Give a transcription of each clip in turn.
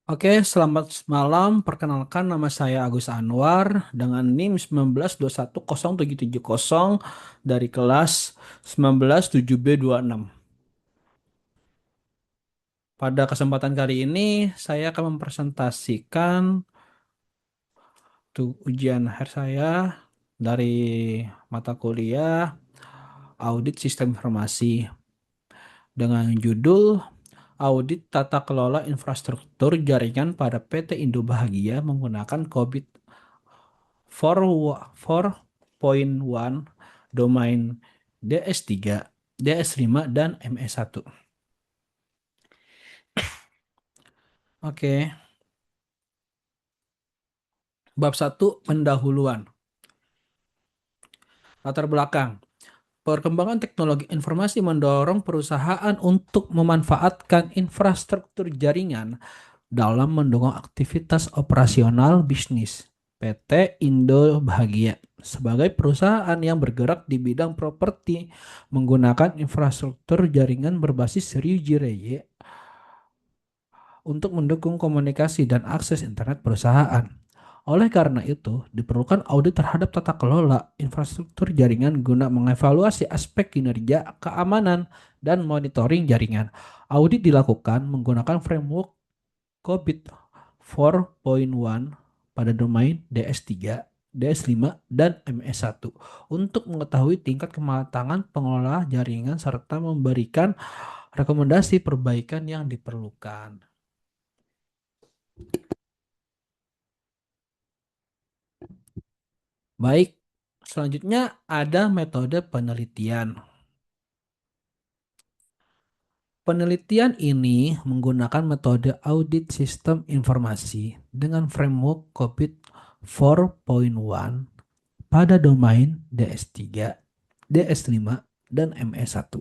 Oke, selamat malam. Perkenalkan nama saya Agus Anwar dengan NIM 192107770 dari kelas 197B26. Pada kesempatan kali ini saya akan mempresentasikan ujian akhir saya dari mata kuliah Audit Sistem Informasi dengan judul Audit Tata Kelola Infrastruktur Jaringan pada PT Indo Bahagia menggunakan COVID 4.1 domain DS3, DS5, dan MS1. Oke, bab 1 pendahuluan. Latar belakang. Perkembangan teknologi informasi mendorong perusahaan untuk memanfaatkan infrastruktur jaringan dalam mendukung aktivitas operasional bisnis. PT Indo Bahagia sebagai perusahaan yang bergerak di bidang properti menggunakan infrastruktur jaringan berbasis Ryuji Reye untuk mendukung komunikasi dan akses internet perusahaan. Oleh karena itu, diperlukan audit terhadap tata kelola infrastruktur jaringan guna mengevaluasi aspek kinerja, keamanan, dan monitoring jaringan. Audit dilakukan menggunakan framework COVID 4.1 pada domain DS3, DS5, dan MS1 untuk mengetahui tingkat kematangan pengelola jaringan serta memberikan rekomendasi perbaikan yang diperlukan. Baik, selanjutnya ada metode penelitian. Penelitian ini menggunakan metode audit sistem informasi dengan framework COVID 4.1 pada domain DS3, DS5, dan MS1.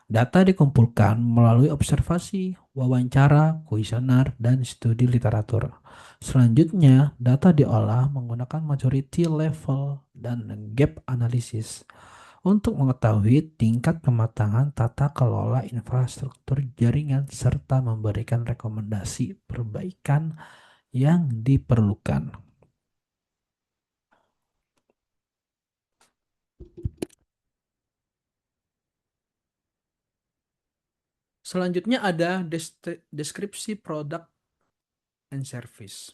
Data dikumpulkan melalui observasi, wawancara, kuesioner, dan studi literatur. Selanjutnya, data diolah menggunakan maturity level dan gap analysis untuk mengetahui tingkat kematangan tata kelola infrastruktur jaringan serta memberikan rekomendasi perbaikan yang diperlukan. Selanjutnya ada deskripsi produk and service.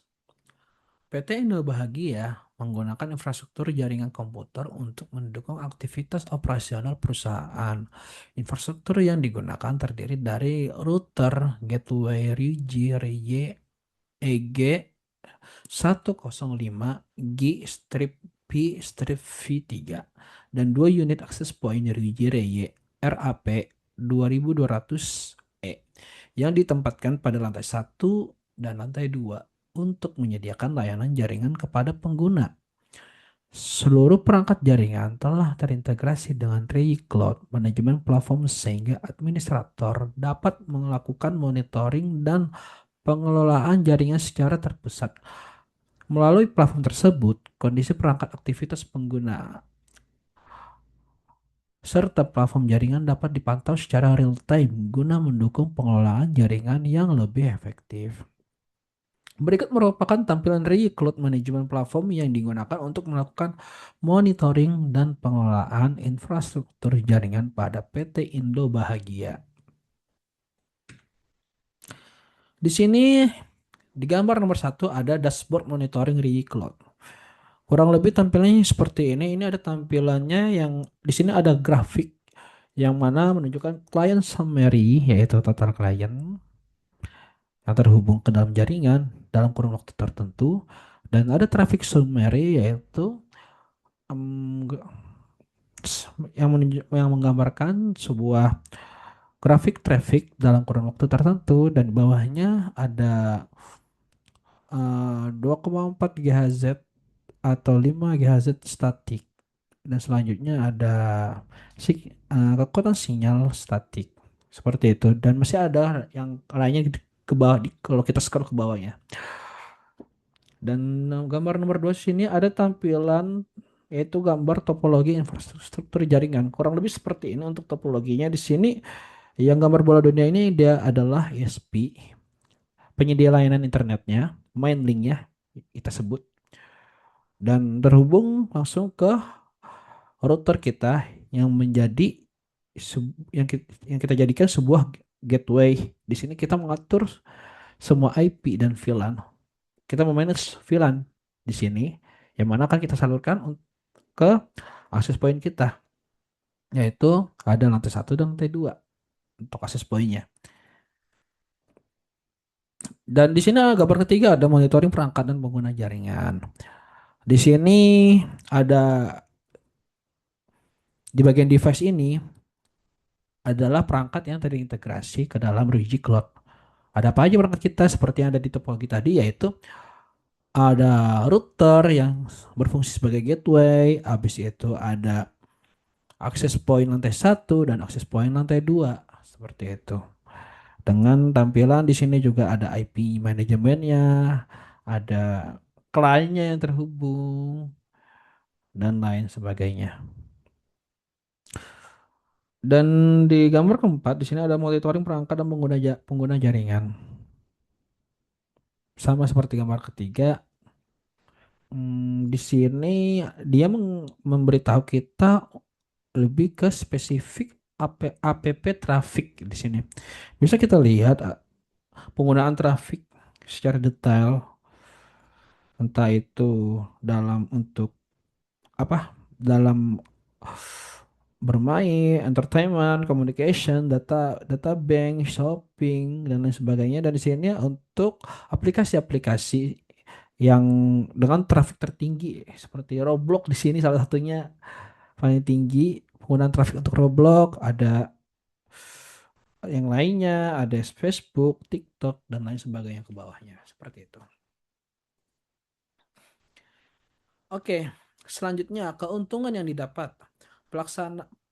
PT Indo Bahagia menggunakan infrastruktur jaringan komputer untuk mendukung aktivitas operasional perusahaan. Infrastruktur yang digunakan terdiri dari router, gateway, Ryuji, Reye, EG 105, G strip P strip V3, dan dua unit access point Ryuji Reye RAP 2200E yang ditempatkan pada lantai 1 dan lantai 2 untuk menyediakan layanan jaringan kepada pengguna. Seluruh perangkat jaringan telah terintegrasi dengan Reye Cloud Management Platform sehingga administrator dapat melakukan monitoring dan pengelolaan jaringan secara terpusat. Melalui platform tersebut, kondisi perangkat aktivitas pengguna serta platform jaringan dapat dipantau secara real time guna mendukung pengelolaan jaringan yang lebih efektif. Berikut merupakan tampilan Ray Cloud Management Platform yang digunakan untuk melakukan monitoring dan pengelolaan infrastruktur jaringan pada PT Indo Bahagia. Di sini di gambar nomor 1 ada dashboard monitoring Ray Cloud. Kurang lebih tampilannya seperti ini. Ini ada tampilannya yang di sini ada grafik yang mana menunjukkan client summary yaitu total klien yang terhubung ke dalam jaringan dalam kurun waktu tertentu, dan ada traffic summary yaitu em, yang menggambarkan sebuah grafik traffic dalam kurun waktu tertentu, dan di bawahnya ada 2,4 GHz atau 5 GHz statik, dan selanjutnya ada kekuatan sinyal statik seperti itu, dan masih ada yang lainnya ke bawah kalau kita scroll ke bawahnya. Dan gambar nomor 2 sini ada tampilan yaitu gambar topologi infrastruktur jaringan. Kurang lebih seperti ini untuk topologinya. Di sini yang gambar bola dunia ini dia adalah ISP. penyedia layanan internetnya, main linknya kita sebut, dan terhubung langsung ke router kita yang menjadi yang kita jadikan sebuah gateway. Di sini kita mengatur semua IP dan VLAN. Kita memanage VLAN di sini, yang mana akan kita salurkan ke akses point kita, yaitu ada lantai satu dan lantai dua untuk akses pointnya. Dan di sini gambar ketiga ada monitoring perangkat dan pengguna jaringan. Di sini ada di bagian device ini adalah perangkat yang terintegrasi ke dalam Luigi Cloud. Ada apa aja perangkat kita seperti yang ada di topologi tadi, yaitu ada router yang berfungsi sebagai gateway, habis itu ada akses point lantai satu dan akses point lantai dua seperti itu. Dengan tampilan di sini juga ada IP manajemennya, ada kliennya yang terhubung dan lain sebagainya. Dan di gambar keempat di sini ada monitoring perangkat dan pengguna jaringan. Sama seperti gambar ketiga, di sini dia memberitahu kita lebih ke spesifik app traffic di sini. Bisa kita lihat penggunaan traffic secara detail, entah itu dalam untuk apa, dalam bermain, entertainment, communication, data bank, shopping dan lain sebagainya. Dan di sini untuk aplikasi-aplikasi yang dengan traffic tertinggi seperti Roblox, di sini salah satunya paling tinggi penggunaan traffic untuk Roblox. Ada yang lainnya, ada Facebook, TikTok dan lain sebagainya ke bawahnya seperti itu. Oke, selanjutnya keuntungan yang didapat.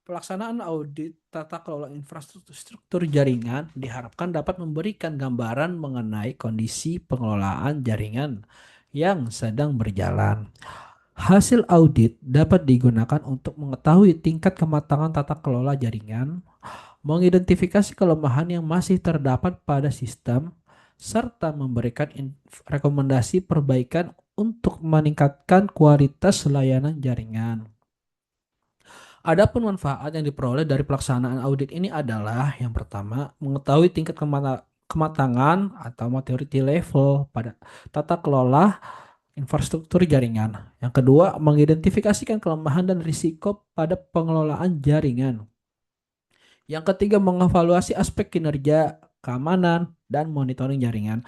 Pelaksanaan audit tata kelola infrastruktur jaringan diharapkan dapat memberikan gambaran mengenai kondisi pengelolaan jaringan yang sedang berjalan. Hasil audit dapat digunakan untuk mengetahui tingkat kematangan tata kelola jaringan, mengidentifikasi kelemahan yang masih terdapat pada sistem, serta memberikan rekomendasi perbaikan untuk meningkatkan kualitas layanan jaringan. Adapun manfaat yang diperoleh dari pelaksanaan audit ini adalah yang pertama, mengetahui tingkat kematangan atau maturity level pada tata kelola infrastruktur jaringan. Yang kedua, mengidentifikasikan kelemahan dan risiko pada pengelolaan jaringan. Yang ketiga, mengevaluasi aspek kinerja, keamanan, dan monitoring jaringan.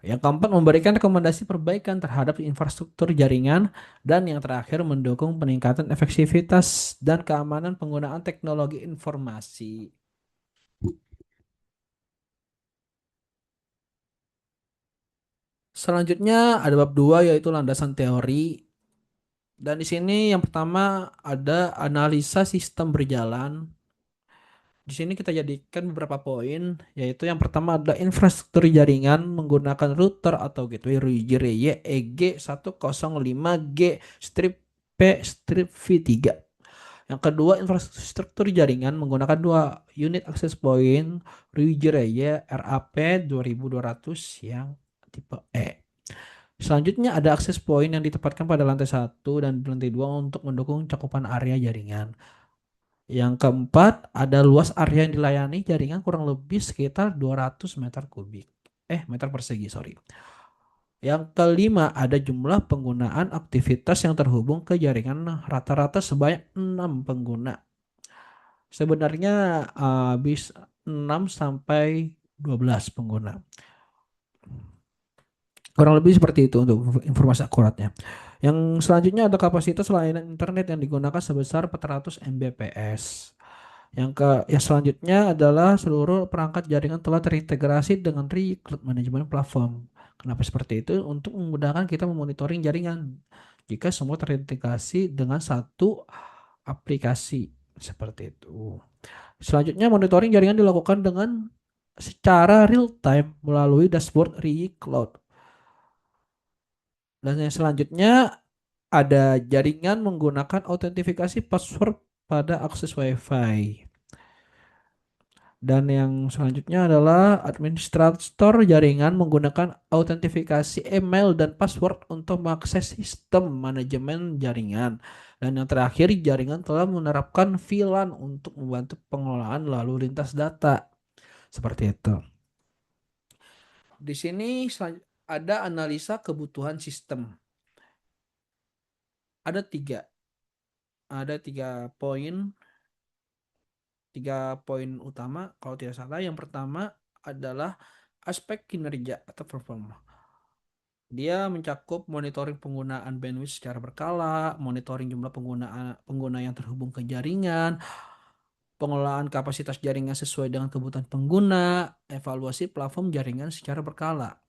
Yang keempat, memberikan rekomendasi perbaikan terhadap infrastruktur jaringan. Dan yang terakhir, mendukung peningkatan efektivitas dan keamanan penggunaan teknologi informasi. Selanjutnya ada bab 2 yaitu landasan teori. Dan di sini yang pertama ada analisa sistem berjalan. Di sini kita jadikan beberapa poin, yaitu yang pertama ada infrastruktur jaringan menggunakan router atau gateway RIGRY EG105G strip P strip V3. Yang kedua, infrastruktur jaringan menggunakan dua unit access point RIGRY RAP 2200 yang tipe E. Selanjutnya ada akses point yang ditempatkan pada lantai satu dan lantai 2 untuk mendukung cakupan area jaringan. Yang keempat, ada luas area yang dilayani jaringan kurang lebih sekitar 200 meter kubik. Meter persegi, sorry. Yang kelima, ada jumlah penggunaan aktivitas yang terhubung ke jaringan rata-rata sebanyak 6 pengguna. Sebenarnya habis 6 sampai 12 pengguna. Kurang lebih seperti itu untuk informasi akuratnya. Yang selanjutnya ada kapasitas layanan internet yang digunakan sebesar 400 Mbps. Yang selanjutnya adalah seluruh perangkat jaringan telah terintegrasi dengan Cloud Management Platform. Kenapa seperti itu? Untuk memudahkan kita memonitoring jaringan. Jika semua terintegrasi dengan satu aplikasi seperti itu. Selanjutnya monitoring jaringan dilakukan dengan secara real time melalui dashboard Cloud. Dan yang selanjutnya ada jaringan menggunakan autentifikasi password pada akses WiFi. Dan yang selanjutnya adalah administrator jaringan menggunakan autentifikasi email dan password untuk mengakses sistem manajemen jaringan. Dan yang terakhir, jaringan telah menerapkan VLAN untuk membantu pengelolaan lalu lintas data. Seperti itu. Di sini ada analisa kebutuhan sistem. Ada tiga, ada tiga poin utama kalau tidak salah. Yang pertama adalah aspek kinerja atau performa. Dia mencakup monitoring penggunaan bandwidth secara berkala, monitoring jumlah pengguna yang terhubung ke jaringan, pengelolaan kapasitas jaringan sesuai dengan kebutuhan pengguna, evaluasi platform jaringan secara berkala.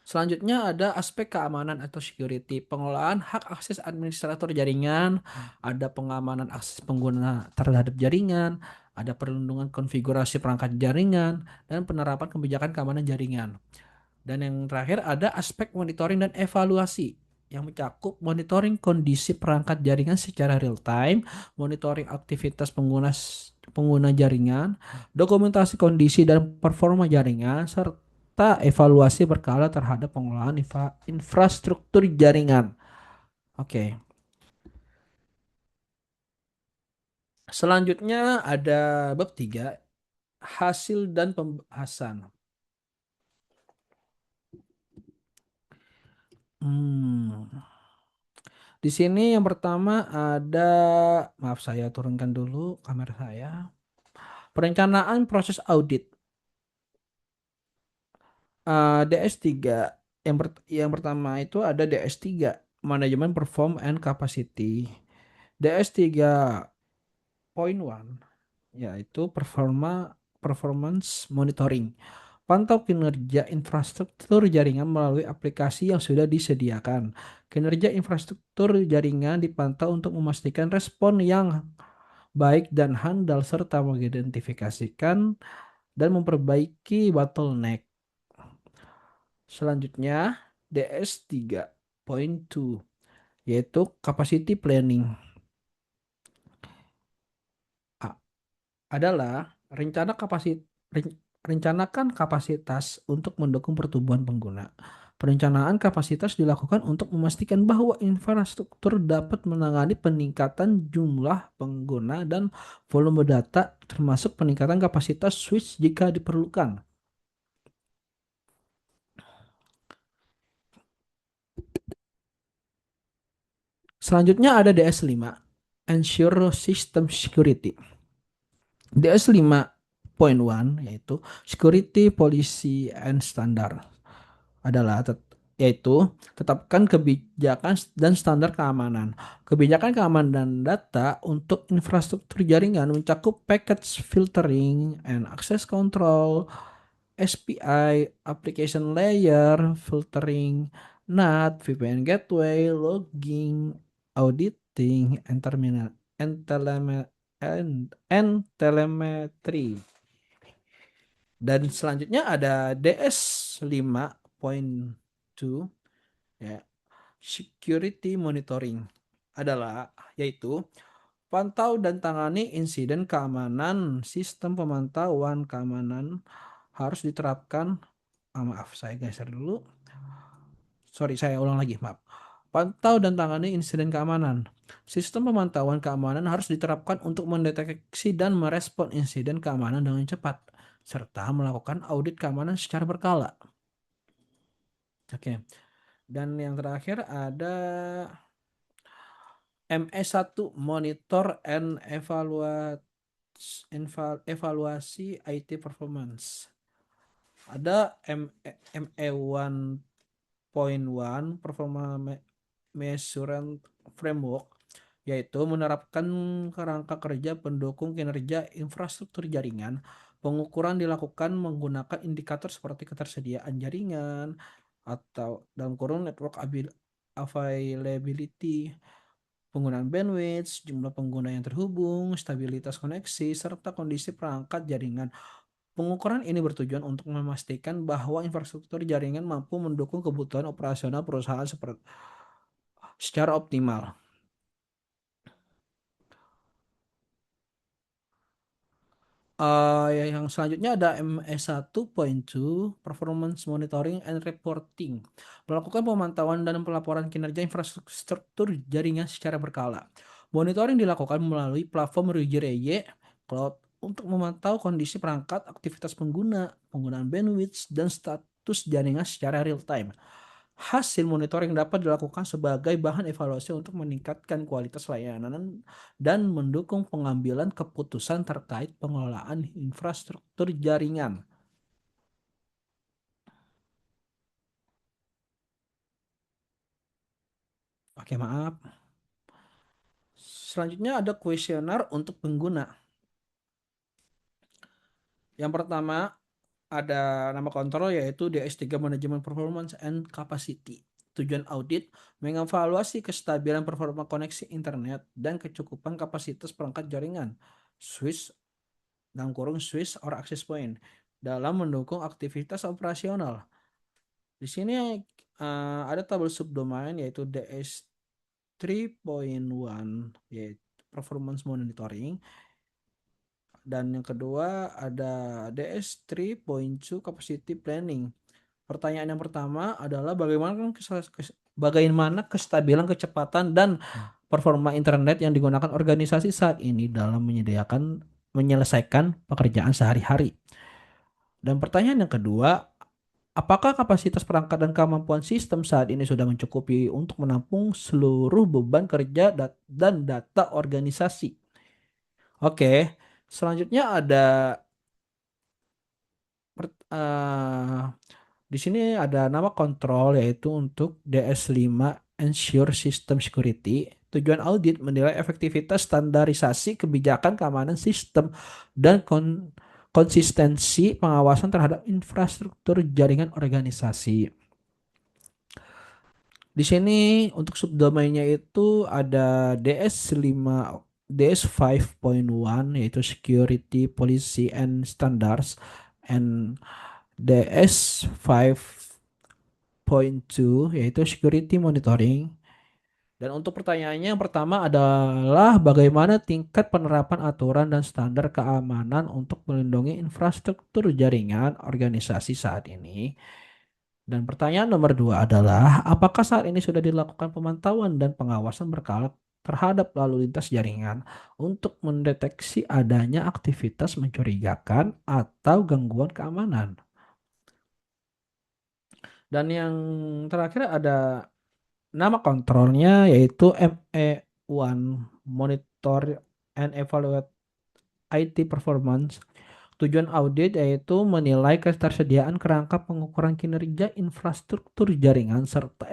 Selanjutnya ada aspek keamanan atau security, pengelolaan hak akses administrator jaringan, ada pengamanan akses pengguna terhadap jaringan, ada perlindungan konfigurasi perangkat jaringan, dan penerapan kebijakan keamanan jaringan. Dan yang terakhir ada aspek monitoring dan evaluasi yang mencakup monitoring kondisi perangkat jaringan secara real time, monitoring aktivitas pengguna jaringan, dokumentasi kondisi dan performa jaringan, serta evaluasi berkala terhadap pengelolaan infrastruktur jaringan. Oke. Selanjutnya ada bab 3, hasil dan pembahasan. Hmm. Di sini yang pertama ada, maaf saya turunkan dulu kamera saya. Perencanaan proses audit. DS3. Yang pertama itu ada DS3, Manajemen Perform and Capacity. DS3.1 yaitu performance monitoring. Pantau kinerja infrastruktur jaringan melalui aplikasi yang sudah disediakan. Kinerja infrastruktur jaringan dipantau untuk memastikan respon yang baik dan handal serta mengidentifikasikan dan memperbaiki bottleneck. Selanjutnya, DS3.2 yaitu capacity planning. Adalah rencanakan kapasitas untuk mendukung pertumbuhan pengguna. Perencanaan kapasitas dilakukan untuk memastikan bahwa infrastruktur dapat menangani peningkatan jumlah pengguna dan volume data, termasuk peningkatan kapasitas switch jika diperlukan. Selanjutnya ada DS5, Ensure System Security. DS5.1 yaitu Security Policy and Standard adalah yaitu tetapkan kebijakan dan standar keamanan. Kebijakan keamanan data untuk infrastruktur jaringan mencakup package filtering and access control, SPI, application layer, filtering, NAT, VPN gateway, logging, auditing, and terminal, and telemetry. Dan selanjutnya ada DS5.2 ya, security monitoring adalah yaitu pantau dan tangani insiden keamanan. Sistem pemantauan keamanan harus diterapkan. Maaf, saya geser dulu. Sorry, saya ulang lagi, maaf. Pantau dan tangani insiden keamanan. Sistem pemantauan keamanan harus diterapkan untuk mendeteksi dan merespon insiden keamanan dengan cepat, serta melakukan audit keamanan secara berkala. Oke. Dan yang terakhir ada ME1, Monitor and Evaluasi IT Performance. Ada ME1.1 Performa Measurement Framework, yaitu menerapkan kerangka kerja pendukung kinerja infrastruktur jaringan. Pengukuran dilakukan menggunakan indikator seperti ketersediaan jaringan atau dalam kurung network availability, penggunaan bandwidth, jumlah pengguna yang terhubung, stabilitas koneksi, serta kondisi perangkat jaringan. Pengukuran ini bertujuan untuk memastikan bahwa infrastruktur jaringan mampu mendukung kebutuhan operasional perusahaan secara optimal. Yang selanjutnya ada ME1.2 Performance Monitoring and Reporting. Melakukan pemantauan dan pelaporan kinerja infrastruktur jaringan secara berkala. Monitoring dilakukan melalui platform Rigi Cloud untuk memantau kondisi perangkat, aktivitas pengguna, penggunaan bandwidth, dan status jaringan secara real time. Hasil monitoring dapat dilakukan sebagai bahan evaluasi untuk meningkatkan kualitas layanan dan mendukung pengambilan keputusan terkait pengelolaan infrastruktur jaringan. Oke, maaf. Selanjutnya ada kuesioner untuk pengguna. Yang pertama ada nama kontrol yaitu DS3 Management Performance and Capacity. Tujuan audit mengevaluasi kestabilan performa koneksi internet dan kecukupan kapasitas perangkat jaringan, switch dalam kurung switch or access point dalam mendukung aktivitas operasional. Di sini ada tabel subdomain yaitu DS3.1 yaitu performance monitoring, dan yang kedua ada DS3.2 capacity planning. Pertanyaan yang pertama adalah bagaimana kestabilan kecepatan dan performa internet yang digunakan organisasi saat ini dalam menyelesaikan pekerjaan sehari-hari. Dan pertanyaan yang kedua, apakah kapasitas perangkat dan kemampuan sistem saat ini sudah mencukupi untuk menampung seluruh beban kerja dan data organisasi? Oke, selanjutnya ada eh, di sini ada nama kontrol yaitu untuk DS5 Ensure System Security. Tujuan audit menilai efektivitas standarisasi kebijakan keamanan sistem dan konsistensi pengawasan terhadap infrastruktur jaringan organisasi. Di sini untuk subdomainnya itu ada DS5.1 yaitu Security Policy and Standards, and DS5.2 yaitu Security Monitoring. Dan untuk pertanyaannya yang pertama adalah bagaimana tingkat penerapan aturan dan standar keamanan untuk melindungi infrastruktur jaringan organisasi saat ini. Dan pertanyaan nomor dua adalah, apakah saat ini sudah dilakukan pemantauan dan pengawasan berkala terhadap lalu lintas jaringan untuk mendeteksi adanya aktivitas mencurigakan atau gangguan keamanan? Dan yang terakhir ada nama kontrolnya yaitu ME1 Monitor and Evaluate IT Performance. Tujuan audit yaitu menilai ketersediaan kerangka pengukuran kinerja infrastruktur jaringan serta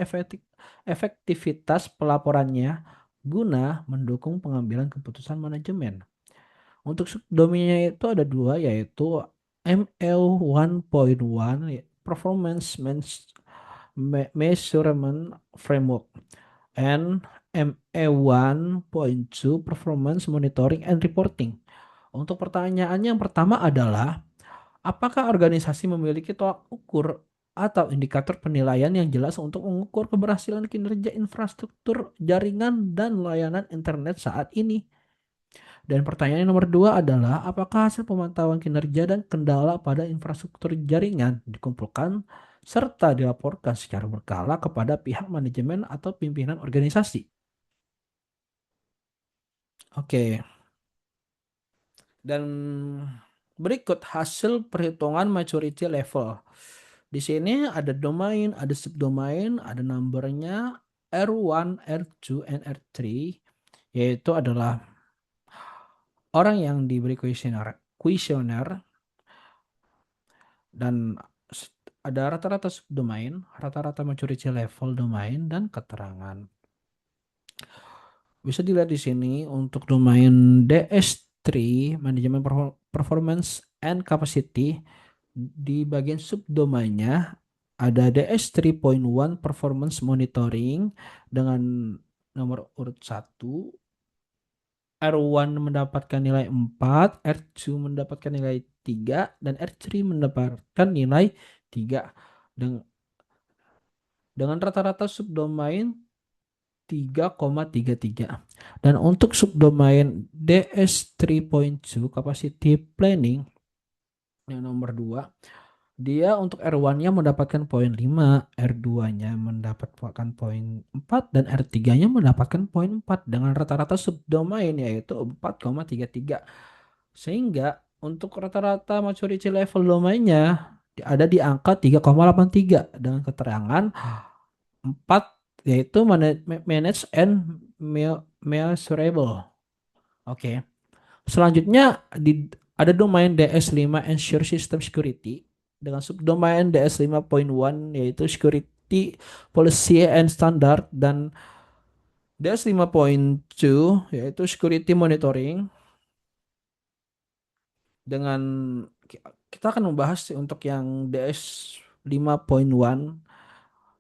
efektivitas pelaporannya guna mendukung pengambilan keputusan manajemen. Untuk subdomainnya itu ada dua yaitu ML1.1 Performance Measurement Framework and ME1.2 Performance Monitoring and Reporting. Untuk pertanyaannya yang pertama adalah, apakah organisasi memiliki tolak ukur atau indikator penilaian yang jelas untuk mengukur keberhasilan kinerja infrastruktur jaringan dan layanan internet saat ini? Dan pertanyaan nomor dua adalah, apakah hasil pemantauan kinerja dan kendala pada infrastruktur jaringan dikumpulkan serta dilaporkan secara berkala kepada pihak manajemen atau pimpinan organisasi? Oke, dan berikut hasil perhitungan maturity level. Di sini ada domain, ada subdomain, ada numbernya R1, R2, and R3, yaitu adalah orang yang diberi kuesioner, dan ada rata-rata subdomain, rata-rata maturity level domain, dan keterangan. Bisa dilihat di sini untuk domain DS3 Manajemen Performance and Capacity, di bagian subdomainnya ada DS3.1 Performance Monitoring dengan nomor urut 1. R1 mendapatkan nilai 4, R2 mendapatkan nilai 3, dan R3 mendapatkan nilai 3. Dengan rata-rata subdomain 3,33. Dan untuk subdomain DS3.2 capacity planning yang nomor 2, dia untuk R1-nya mendapatkan poin 5, R2-nya mendapatkan poin 4, dan R3-nya mendapatkan poin 4 dengan rata-rata subdomain yaitu 4,33. Sehingga untuk rata-rata maturity level domainnya ada di angka 3,83 dengan keterangan 4 yaitu manage and measurable. Oke. Selanjutnya ada domain DS5 Ensure System Security dengan subdomain DS5.1 yaitu Security Policy and Standard, dan DS5.2 yaitu Security Monitoring. Dengan kita akan membahas untuk yang DS5.1,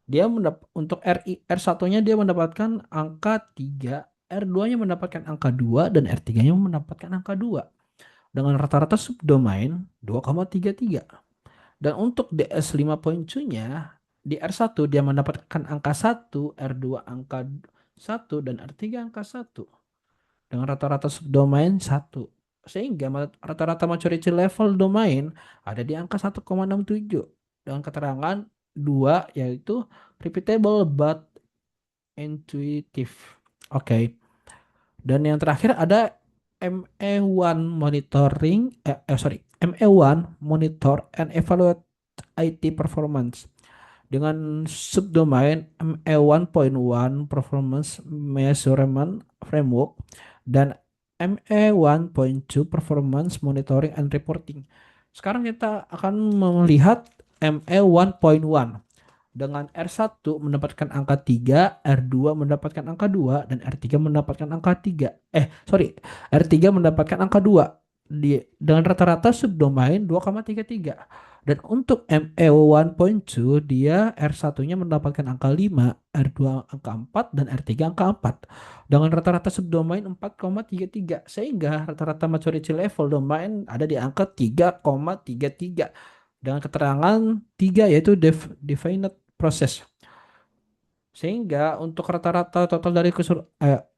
dia untuk R1-nya dia mendapatkan angka 3, R2-nya mendapatkan angka 2, dan R3-nya mendapatkan angka 2 dengan rata-rata subdomain 2,33. Dan untuk DS5.2-nya di R1 dia mendapatkan angka 1, R2 angka 1, dan R3 angka 1 dengan rata-rata subdomain 1. Sehingga rata-rata maturity level domain ada di angka 1,67 dengan keterangan 2 yaitu repeatable but intuitive. Oke. Dan yang terakhir ada ME1 monitoring ME1 monitor and evaluate IT performance dengan subdomain ME1.1 performance measurement framework dan ME1.2 performance monitoring and reporting. Sekarang kita akan melihat ME1.1 dengan R1 mendapatkan angka 3, R2 mendapatkan angka 2, dan R3 mendapatkan angka 3. R3 mendapatkan angka 2 dengan rata-rata subdomain 2,33. Dan untuk ME1.2 dia R1-nya mendapatkan angka 5, R2 angka 4, dan R3 angka 4 dengan rata-rata subdomain 4,33, sehingga rata-rata maturity level domain ada di angka 3,33 dengan keterangan 3 yaitu definite proses. Sehingga untuk rata-rata total dari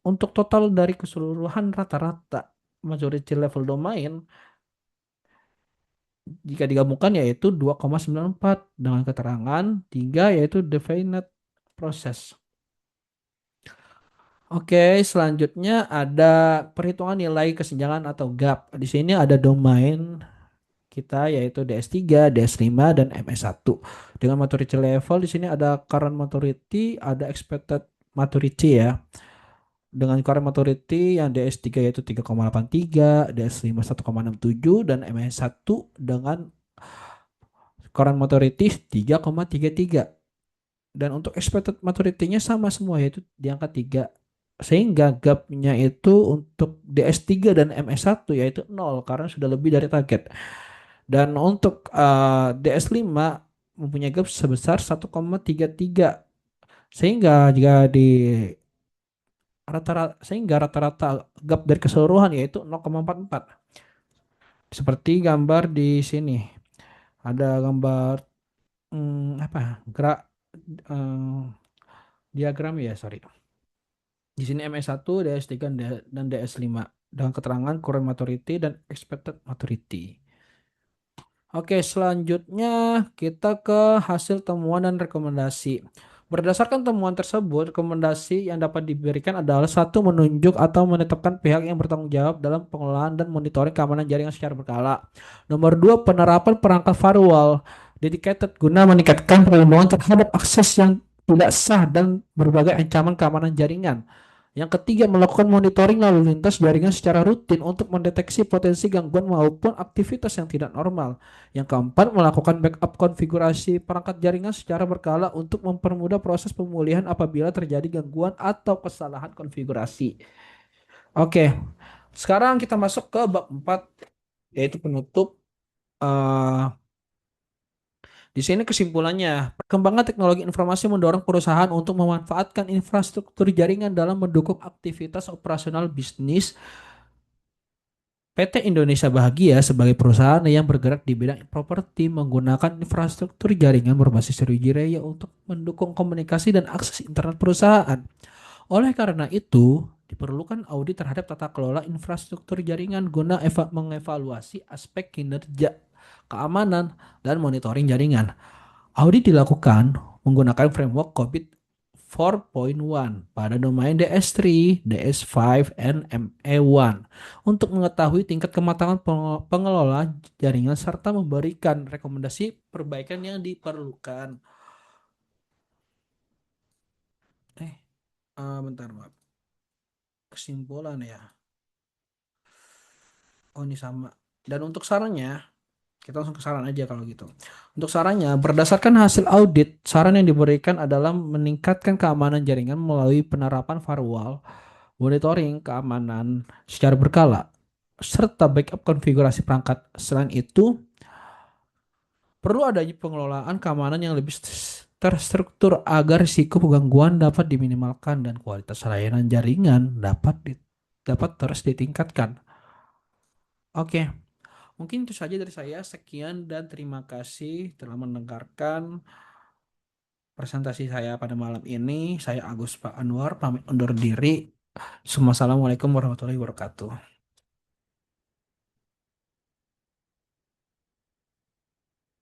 untuk total dari keseluruhan rata-rata majority level domain jika digabungkan yaitu 2,94 dengan keterangan 3 yaitu definite proses. Oke, selanjutnya ada perhitungan nilai kesenjangan atau gap. Di sini ada domain kita yaitu DS3, DS5, dan MS1. Dengan maturity level di sini ada current maturity, ada expected maturity ya. Dengan current maturity yang DS3 yaitu 3,83, DS5 1,67, dan MS1 dengan current maturity 3,33. Dan untuk expected maturity-nya sama semua yaitu di angka 3. Sehingga gap-nya itu untuk DS3 dan MS1 yaitu 0 karena sudah lebih dari target. Dan untuk DS5 mempunyai gap sebesar 1,33. Sehingga rata-rata gap dari keseluruhan yaitu 0,44. Seperti gambar di sini. Ada gambar eh, diagram ya, sorry. Di sini MS1, DS3, dan DS5 dengan keterangan current maturity dan expected maturity. Oke, selanjutnya kita ke hasil temuan dan rekomendasi. Berdasarkan temuan tersebut, rekomendasi yang dapat diberikan adalah satu, menunjuk atau menetapkan pihak yang bertanggung jawab dalam pengelolaan dan monitoring keamanan jaringan secara berkala. Nomor 2, penerapan perangkat firewall dedicated guna meningkatkan perlindungan terhadap akses yang tidak sah dan berbagai ancaman keamanan jaringan. Yang ketiga, melakukan monitoring lalu lintas jaringan secara rutin untuk mendeteksi potensi gangguan maupun aktivitas yang tidak normal. Yang keempat, melakukan backup konfigurasi perangkat jaringan secara berkala untuk mempermudah proses pemulihan apabila terjadi gangguan atau kesalahan konfigurasi. Oke, sekarang kita masuk ke bab 4, yaitu penutup. Di sini kesimpulannya, perkembangan teknologi informasi mendorong perusahaan untuk memanfaatkan infrastruktur jaringan dalam mendukung aktivitas operasional bisnis. PT Indonesia Bahagia sebagai perusahaan yang bergerak di bidang properti menggunakan infrastruktur jaringan berbasis Sriwijaya untuk mendukung komunikasi dan akses internet perusahaan. Oleh karena itu, diperlukan audit terhadap tata kelola infrastruktur jaringan guna mengevaluasi aspek kinerja, keamanan, dan monitoring jaringan. Audit dilakukan menggunakan framework COVID 4.1 pada domain DS3, DS5, and ME1 untuk mengetahui tingkat kematangan pengelola jaringan serta memberikan rekomendasi perbaikan yang diperlukan. Eh, bentar, Maaf. Kesimpulan ya. Oh, ini sama. Dan untuk sarannya, kita langsung ke saran aja kalau gitu. Untuk sarannya, berdasarkan hasil audit, saran yang diberikan adalah meningkatkan keamanan jaringan melalui penerapan firewall, monitoring keamanan secara berkala, serta backup konfigurasi perangkat. Selain itu, perlu adanya pengelolaan keamanan yang lebih terstruktur agar risiko gangguan dapat diminimalkan dan kualitas layanan jaringan dapat terus ditingkatkan. Oke, mungkin itu saja dari saya. Sekian dan terima kasih telah mendengarkan presentasi saya pada malam ini. Saya Agus Pak Anwar, pamit undur diri. Assalamualaikum warahmatullahi wabarakatuh.